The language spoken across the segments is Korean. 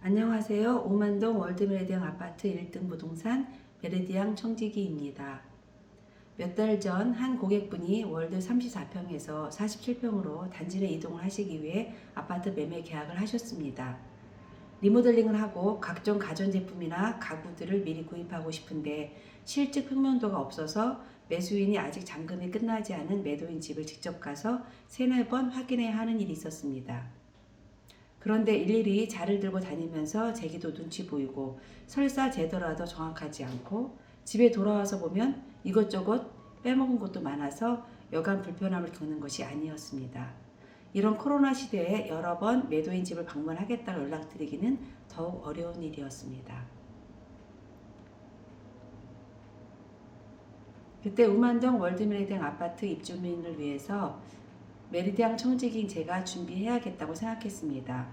안녕하세요. 오만동 월드메리디앙 아파트 1등 부동산 메리디앙 청지기입니다. 몇 달 전 한 고객분이 월드 34평에서 47평으로 단지 내 이동을 하시기 위해 아파트 매매 계약을 하셨습니다. 리모델링을 하고 각종 가전제품이나 가구들을 미리 구입하고 싶은데 실직 평면도가 없어서 매수인이 아직 잔금이 끝나지 않은 매도인 집을 직접 가서 3-4번 확인해야 하는 일이 있었습니다. 그런데 일일이 자를 들고 다니면서 제기도 눈치 보이고 설사 재더라도 정확하지 않고 집에 돌아와서 보면 이것저것 빼먹은 것도 많아서 여간 불편함을 겪는 것이 아니었습니다. 이런 코로나 시대에 여러 번 매도인 집을 방문하겠다고 연락드리기는 더욱 어려운 일이었습니다. 그때 우만동 월드메리디앙 아파트 입주민을 위해서 메리디앙 청지기인 제가 준비해야겠다고 생각했습니다.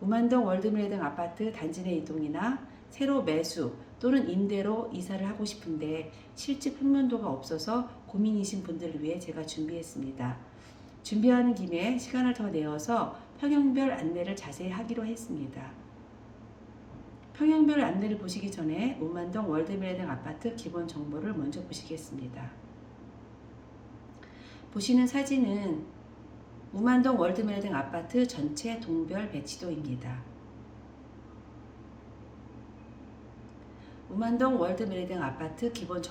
우만동 월드메리디앙 아파트 단지 내 이동이나 새로 매수 또는 임대로 이사를 하고 싶은데 실직 평면도가 없어서 고민이신 분들을 위해 제가 준비했습니다. 준비하는 김에 시간을 더 내어서 평형별 안내를 자세히 하기로 했습니다. 평형별 안내를 보시기 전에 우만동 월드메리디앙 아파트 기본 정보를 먼저 보시겠습니다. 보시는 사진은 우만동 월드메리디앙 아파트 전체 동별 배치도입니다. 우만동 월드메리디앙 아파트 기본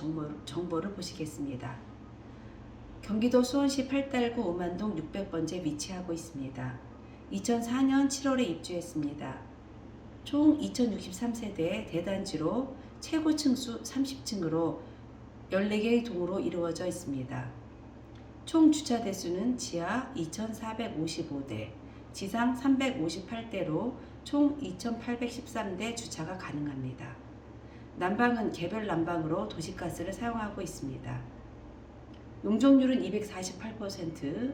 정보를 보시겠습니다. 경기도 수원시 8달구 우만동 600번지에 위치하고 있습니다. 2004년 7월에 입주했습니다. 총 2063세대 대단지로 최고층 수 30층으로 14개의 동으로 이루어져 있습니다. 총 주차 대수는 지하 2455대, 지상 358대로 총 2813대 주차가 가능합니다. 난방은 개별 난방으로 도시가스를 사용하고 있습니다. 용적률은 248%,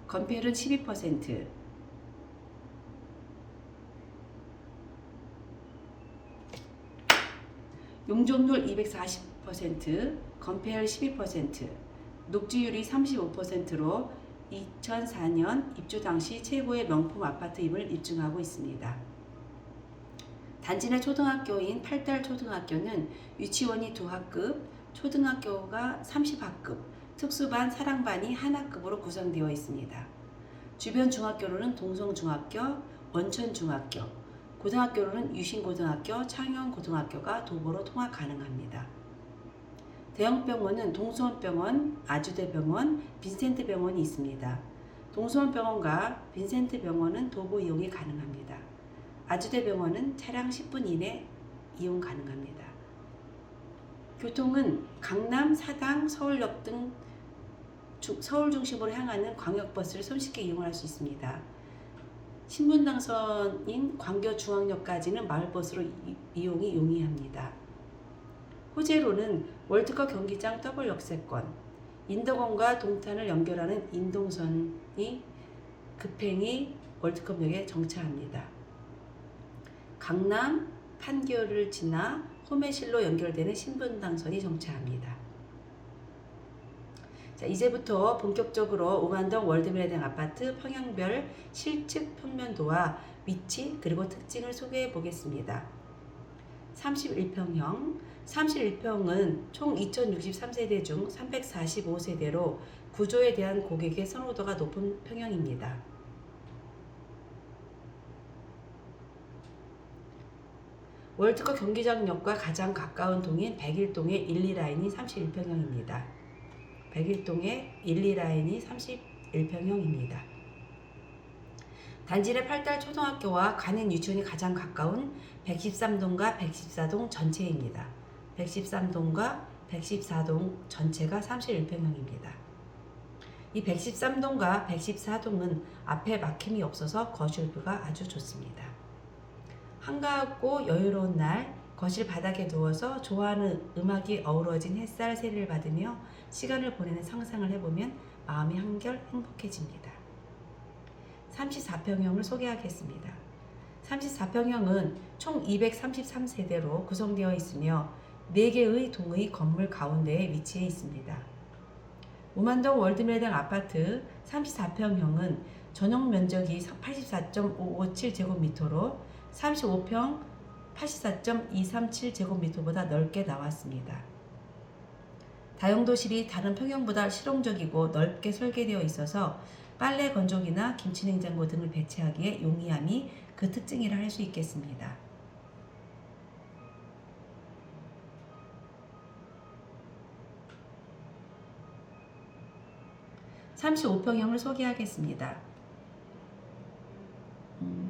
건폐율은 12%, 용적률 240%, 건폐율 12%, 녹지율이 35%로 2004년 입주 당시 최고의 명품 아파트임을 입증하고 있습니다. 단지 내 초등학교인 8달 초등학교는 유치원이 2학급, 초등학교가 30학급, 특수반, 사랑반이 1학급으로 구성되어 있습니다. 주변 중학교로는 동성중학교, 원천중학교, 고등학교로는 유신고등학교, 창녕고등학교가 도보로 통학 가능합니다. 대형병원은 동수원병원, 아주대병원, 빈센트병원이 있습니다. 동수원병원과 빈센트병원은 도보 이용이 가능합니다. 아주대병원은 차량 10분 이내 이용 가능합니다. 교통은 강남, 사당, 서울역 등 서울 중심으로 향하는 광역버스를 손쉽게 이용할 수 있습니다. 신분당선인 광교중앙역까지는 마을버스로 이용이 용이합니다. 호재로는 월드컵 경기장 더블 역세권, 인덕원과 동탄을 연결하는 인동선이 급행이 월드컵역에 정차합니다. 강남, 판교를 지나 호매실로 연결되는 신분당선이 정차합니다. 자, 이제부터 본격적으로 우만동 월드메리디앙 아파트 평형별 실측 평면도와 위치 그리고 특징을 소개해 보겠습니다. 31평은 총 2063세대 중 345세대로 구조에 대한 고객의 선호도가 높은 평형입니다. 월드컵 경기장역과 가장 가까운 동인 101동의 1-2라인이 31평형입니다. 101동의 1-2라인이 31평형입니다. 단지 내 8달 초등학교와 관인 유치원이 가장 가까운 113동과 114동 전체입니다. 113동과 114동 전체가 31평형입니다. 이 113동과 114동은 앞에 막힘이 없어서 거실뷰가 아주 좋습니다. 한가하고 여유로운 날 거실 바닥에 누워서 좋아하는 음악이 어우러진 햇살 세례를 받으며 시간을 보내는 상상을 해보면 마음이 한결 행복해집니다. 34평형을 소개하겠습니다. 34평형은 총 233세대로 구성되어 있으며 4개의 동의 건물 가운데에 위치해 있습니다. 우만동 월드메리디앙 아파트 34평형은 전용 면적이 84.557제곱미터로 35평 84.237제곱미터보다 넓게 나왔습니다. 다용도실이 다른 평형보다 실용적이고 넓게 설계되어 있어서 빨래 건조기나 김치냉장고 등을 배치하기에 용이함이 그 특징이라 할 수 있겠습니다. (35평형을) 소개하겠습니다.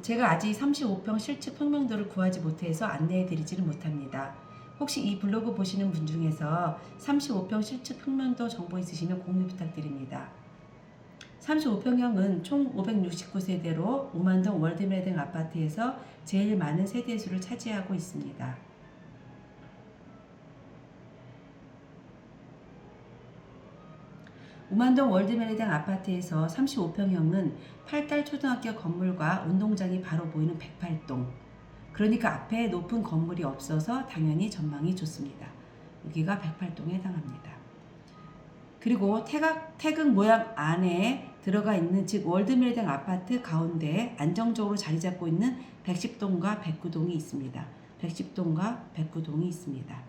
제가 아직 35평 실측 평면도를 구하지 못해서 안내해 드리지는 못합니다. 혹시 이 블로그 보시는 분 중에서 35평 실측 평면도 정보 있으시면 공유 부탁드립니다. 35평형은 총 569세대로 우만동 월드메등 아파트에서 제일 많은 세대수를 차지하고 있습니다. 우만동 월드메리댕 아파트에서 35평형은 8달 초등학교 건물과 운동장이 바로 보이는 108동. 그러니까 앞에 높은 건물이 없어서 당연히 전망이 좋습니다. 여기가 108동에 해당합니다. 그리고 태극 모양 안에 들어가 있는 즉 월드메리댕 아파트 가운데 안정적으로 자리 잡고 있는 110동과 109동이 있습니다. 110동과 109동이 있습니다.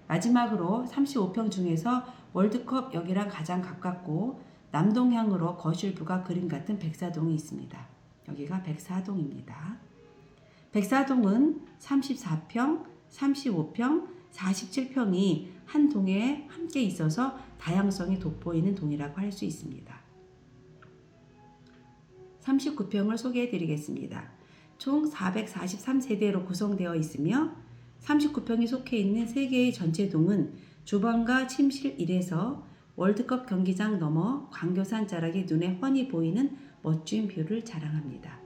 마지막으로 35평 중에서 월드컵 역이랑 가장 가깝고 남동향으로 거실부가 그림 같은 104동이 있습니다. 여기가 104동입니다. 104동은 34평, 35평, 47평이 한 동에 함께 있어서 다양성이 돋보이는 동이라고 할 수 있습니다. 39평을 소개해 드리겠습니다. 총 443세대로 구성되어 있으며 39평이 속해 있는 3개의 전체 동은 주방과 침실 1에서 월드컵 경기장 너머 광교산 자락이 눈에 훤히 보이는 멋진 뷰를 자랑합니다.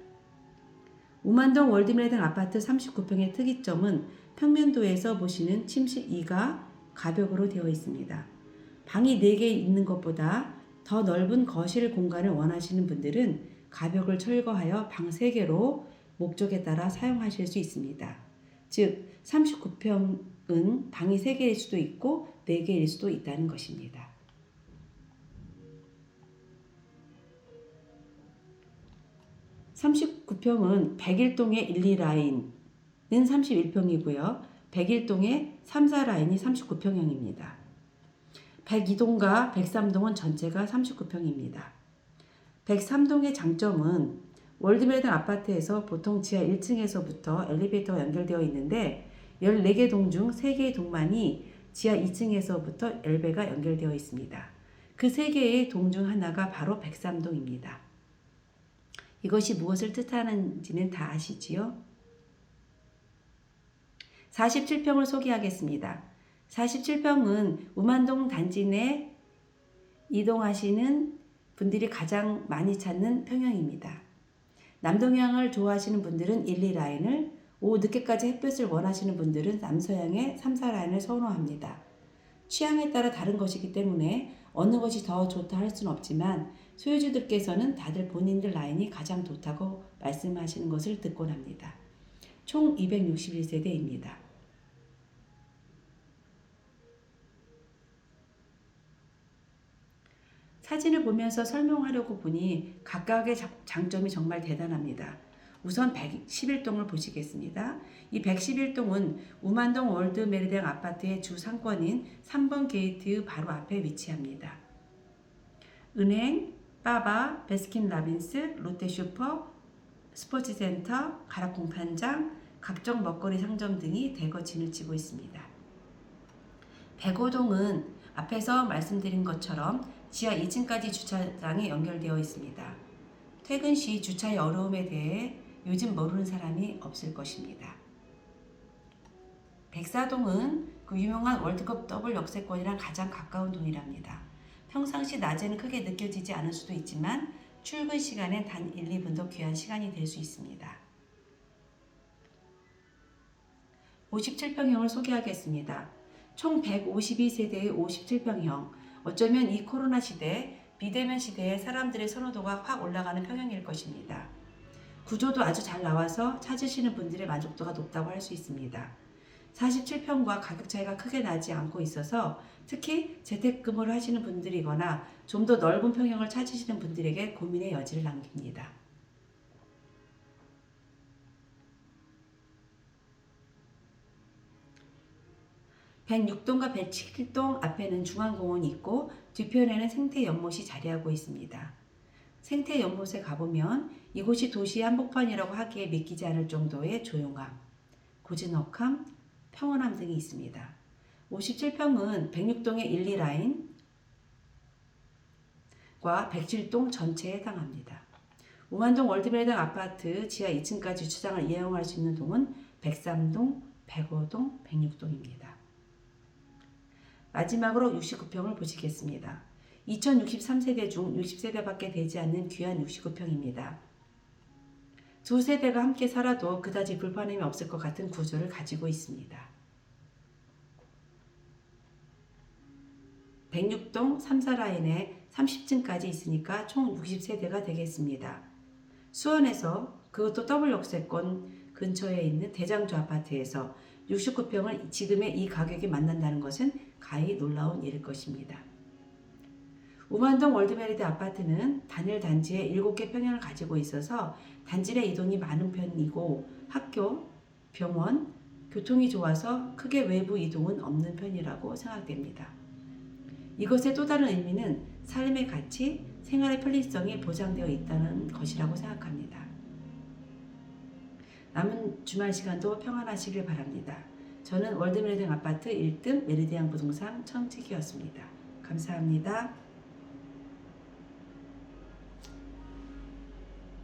우만동 월드메등 아파트 39평의 특이점은 평면도에서 보시는 침실 2가 가벽으로 되어 있습니다. 방이 4개 있는 것보다 더 넓은 거실 공간을 원하시는 분들은 가벽을 철거하여 방 3개로 목적에 따라 사용하실 수 있습니다. 즉 39평은 방이 3개일 수도 있고 4개일 수도 있다는 것입니다. (39평은) 101동의 1, 2라인은 31평이고요. 101동의 3, 4라인이 39평형입니다. 102동과 103동은 전체가 39평입니다. 103동의 장점은 월드메등 아파트에서 보통 지하 1층에서부터 엘리베이터가 연결되어 있는데 14개 동 중 3개의 동만이 지하 2층에서부터 엘베가 연결되어 있습니다. 그 3개의 동 중 하나가 바로 103동입니다. 이것이 무엇을 뜻하는지는 다 아시지요? 47평을 소개하겠습니다. 47평은 우만동 단지 내 이동하시는 분들이 가장 많이 찾는 평형입니다. 남동향을 좋아하시는 분들은 1, 2라인을, 오후 늦게까지 햇볕을 원하시는 분들은 남서향의 3, 4라인을 선호합니다. 취향에 따라 다른 것이기 때문에 어느 것이 더 좋다 할 수는 없지만 소유주들께서는 다들 본인들 라인이 가장 좋다고 말씀하시는 것을 듣곤 합니다. 총 261세대입니다. 사진을 보면서 설명하려고 보니 각각의 장점이 정말 대단합니다. 우선 111동을 보시겠습니다. 이 111동은 우만동 월드메리댕 아파트의 주 상권인 3번 게이트 바로 앞에 위치합니다. 은행, 빠바, 베스킨라빈스, 롯데슈퍼, 스포츠센터, 가락공판장, 각종 먹거리 상점 등이 대거 진을 치고 있습니다. 105동은 앞에서 말씀드린 것처럼 지하 2층까지 주차장이 연결되어 있습니다. 퇴근 시 주차의 어려움에 대해 요즘 모르는 사람이 없을 것입니다. 104동은 그 유명한 월드컵 더블 역세권이랑 가장 가까운 동이랍니다. 평상시 낮에는 크게 느껴지지 않을 수도 있지만 출근 시간엔 단 1, 2분 더 귀한 시간이 될 수 있습니다. 57평형을 소개하겠습니다. 총 152세대의 57평형. 어쩌면 이 코로나 시대, 비대면 시대에 사람들의 선호도가 확 올라가는 평형일 것입니다. 구조도 아주 잘 나와서 찾으시는 분들의 만족도가 높다고 할 수 있습니다. 47평과 가격 차이가 크게 나지 않고 있어서 특히 재택근무를 하시는 분들이거나 좀 더 넓은 평형을 찾으시는 분들에게 고민의 여지를 남깁니다. (106동과) (107동) 앞에는 중앙공원이 있고 뒤편에는 생태 연못이 자리하고 있습니다. 생태 연못에 가보면 이곳이 도시의 한복판이라고 하기에 믿기지 않을 정도의 조용함, 고즈넉함, 평온함 등이 있습니다. 57평은 106동의 1, 2라인과 107동 전체에 해당합니다. 우만동 월드메리당 아파트 지하 2층까지 주차장을 이용할 수 있는 동은 103동, 105동, 106동입니다. 마지막으로 69평을 보시겠습니다. 2063세대 중 60세대밖에 되지 않는 귀한 69평입니다. 두 세대가 함께 살아도 그다지 불편함이 없을 것 같은 구조를 가지고 있습니다. 106동 3, 4라인에 30층까지 있으니까 총 60세대가 되겠습니다. 수원에서 그것도 더블 역세권 근처에 있는 대장주 아파트에서 69평을 지금의 이 가격에 만난다는 것은 가히 놀라운 일일 것입니다. 우만동 월드메리드 아파트는 단일 단지에 7개 평형을 가지고 있어서 단지 내 이동이 많은 편이고 학교, 병원, 교통이 좋아서 크게 외부 이동은 없는 편이라고 생각됩니다. 이것의 또 다른 의미는 삶의 가치, 생활의 편리성이 보장되어 있다는 것이라고 생각합니다. 남은 주말 시간도 평안하시길 바랍니다. 저는 월드메리딩 아파트 1등 메리디앙 부동산 청지기였습니다. 감사합니다.